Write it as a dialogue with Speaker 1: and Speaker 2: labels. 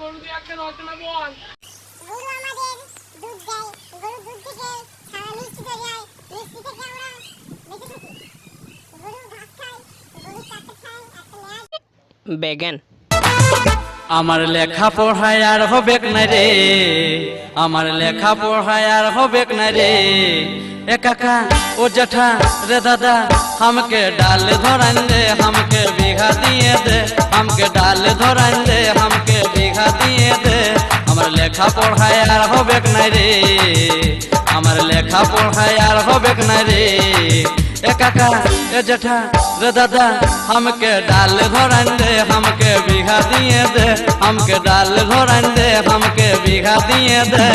Speaker 1: গরু দিয়ে একটা নয়তো না বল।
Speaker 2: গরু আমাদের দুধ দেয়, গরুর দুধ থেকে ছানা মিষ্টি তৈরি হয়, মিষ্টি থেকে আমরা বেঁচে থাকি। গরু ঘাস খায়, গরু কাটতে খায়, একটা ম্যাচ
Speaker 3: বেগেন
Speaker 4: আমার লেখা পড়ায় আর হবে না রে, আমার লেখা পড়ায় আর হবে না রে। এ কাকা ও জেঠা রে দাদা, हमके डाल धरान दे, हमके बीघा दिए दे, हमके डाल धरान दे, हमके बीघा दिए दे। আমার লেখা পড়ায় আর হবে না রে, আমার লেখা পড়ায় আর হবে না রে। এ কাকা এ জেঠা রে দাদা, हमके डाल धरान दे, हमके बीघा दिए दे, हमके डाल धरान दे, हमके बीघा दिए दे।